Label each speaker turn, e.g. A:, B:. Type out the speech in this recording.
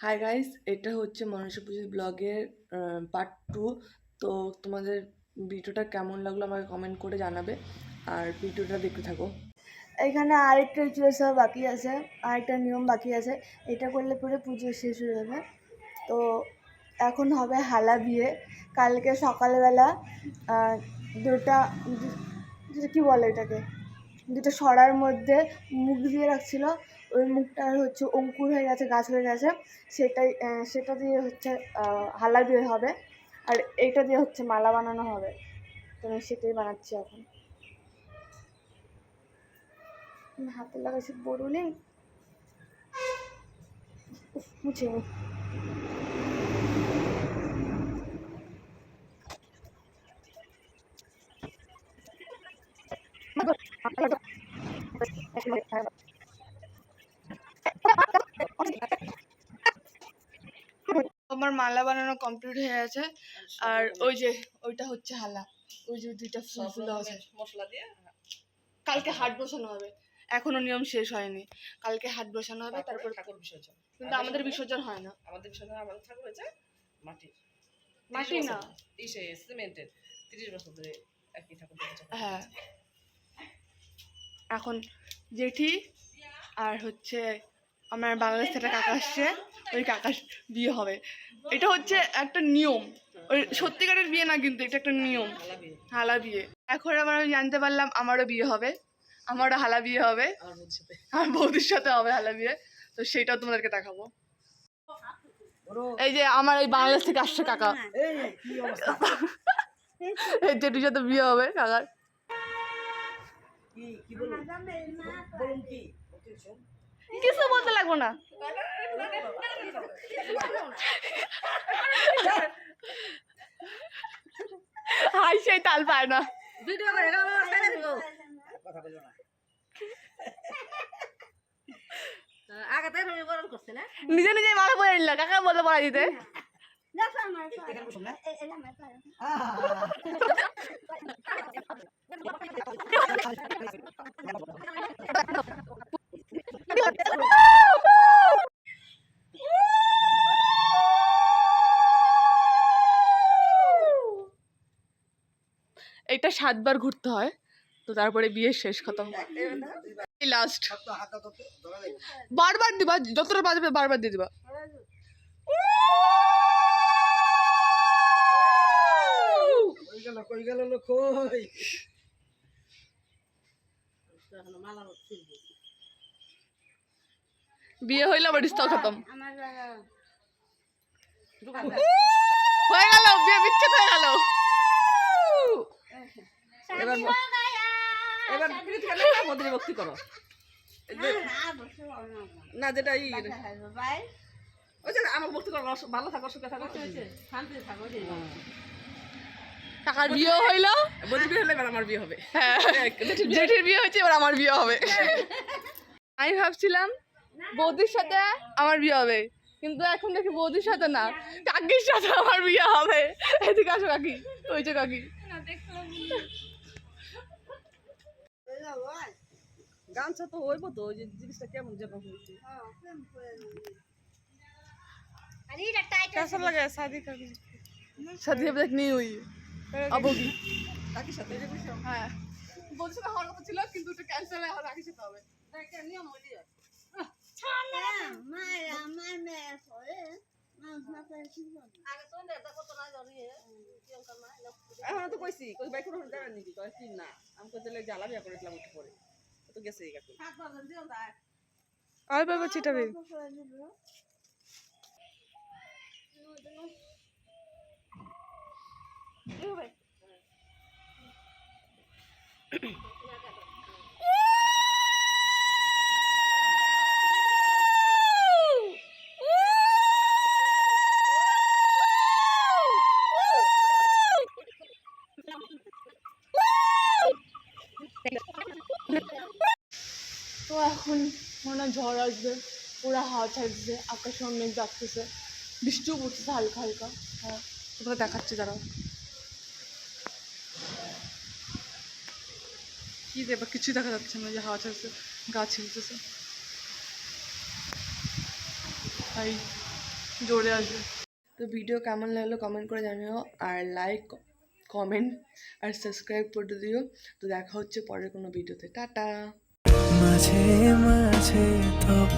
A: Hi guys, এটা হচ্ছে মনসা পুজোর ব্লগের পার্ট 2। তো তোমাদের ভিডিওটা কেমন লাগলো আমাকে কমেন্ট করে জানাবে, আর ভিডিওটা দেখতে থাকো।
B: এখানে আরেকটা রিচুয়ালস বাকি আছে, আরেকটা নিয়ম বাকি আছে। এটা করলে পরে পুজো শেষ হয়ে যাবে। তো এখন হবে হালা বিয়ে। কালকে সকালবেলা দুটা কী বলে এটাকে, দুটো সরার মধ্যে মুখ দিয়ে রাখছিল। ওই মুখটা হচ্ছে অঙ্কুর হয়ে গেছে, গাছ হয়ে গেছে। সেটা দিয়ে হচ্ছে হালা বিয়ে হবে। আর এইটা দিয়ে হচ্ছে মালা বানানো হবে। তো আমি সেটাই বানাচ্ছি এখন। হাতে লাগাইছি বরুলে মুছে নি। আমার মালা বানানো কমপ্লিট হয়ে গেছে। আর ওই যে ওইটা হচ্ছে হালা, ওই যে দুইটা ফুল ফুল আছে মশলা দিয়ে। কালকে হাট বসানো হবে, এখনো নিয়ম শেষ হয়নি। কালকে হাট বসানো হবে, তারপর
C: ঠাকুর বিসর্জন।
B: কিন্তু আমাদের বিসর্জন হয় না।
C: আমাদের বিসর্জন, আমাদের ঠাকুর হয়েছে মাটির।
B: মাটি না,
C: সিমেন্টের 30 বছর ধরে একই ঠাকুর।
B: হ্যাঁ। এখন জেঠি আর হচ্ছে আমার বাংলাদেশ থেকে কাকা আসছে, ওই কাকার বিয়ে হবে। এটা হচ্ছে একটা নিয়ম, ওই সত্যিকারের বিয়ে না, কিন্তু এটা একটা নিয়ম, হালা বিয়ে। এখন আবার আমি জানতে পারলাম আমারও বিয়ে হবে, আমারও হালা বিয়ে হবে, আমার বৌদির সাথে হবে হালা বিয়ে। তো সেটাও তোমাদেরকে দেখাবো। এই যে আমার এই বাংলাদেশ থেকে আসছে কাকা, এই জেঠির সাথে বিয়ে হবে কাকার। কিছু বলতে লাগবো না। হাই সেই তাল পায় না। নিজে নিজে মাথা পড়ে নিল, কাকা বললো পড়া দিতে। এটা 7 বার ঘুরতে হয়, তো তারপরে বিয়ে শেষ, খতম, লাস্ট। বারবার দিবা, যতটা বাজবে বারবার দিয়ে দিবা। বিয়ে হইলো আবার রিস্তা খতম হয়ে গেল, বিয়ে বিচ্ছেদ হয়ে গেল।
C: এবার মন্দিরে ভক্তি করো না, যেটা ওই যে আমার ভক্তি করো, ভালো থাকো, সুখে থাকো, শান্তিতে থাকো।
B: কাকার বিয়ে হইলো,
C: বদির বিয়ে হলে এবার আমার বিয়ে হবে।
B: হ্যাঁ, জেঠির বিয়ে হয়েছে, এবার আমার বিয়ে হবে। আমি ভাবছিলাম বৌদির সাথে আমার বিয়ে হবে, কিন্তু এখন দেখি বৌদির সাথে না, কাকির সাথে আমার বিয়ে হবে। এদিকে আসো কাকি, ওই যে কাকি।
C: গামছা তো হইব তো, ওই যে জিনিসটা কেমন যেন হয়েছে।
B: कैसा लगा शादी करके? शादी अब तक नहीं हुई, अब होगी।
C: কাকির সাথে
B: হ্যাঁ, বলছি না হওয়ার কথা ছিল, কিন্তু ওটা ক্যান্সেল হয়ে এখন রাখিস হবে।
C: নিয়ম হইলি এখন তো কইছি কই ভাই কোনো জায়গা নিবি, কই কি না আমি কইতে লাগে জ্বালা বিয়া করেছিলাম একটু পরে, তো গেছে এই কাকি।
B: আর বাবা চিটাবে। তো এখন মনে হয় ঝড় আসবে, পুরো হাওয়া ছাড়ছে, আকাশে অনেক ডাকতেছে, বৃষ্টিও পড়তেছে হালকা হালকা। হ্যাঁ, তোমরা দেখাচ্ছে দাঁড়াও কি দেবা, কিছুই দেখা যাচ্ছে না, যে হাওয়া ছাড়ছে, গাছ হিলতেছে। তাই
C: জোরে আসবে।
A: তো ভিডিও কেমন লাগলো কমেন্ট করে জানিও, আর লাইক, কমেন্ট আর সাবস্ক্রাইব করে দিও। তো দেখা হচ্ছে পরের কোনো ভিডিওতে। টাটা।
D: মাঝে মাঝে তব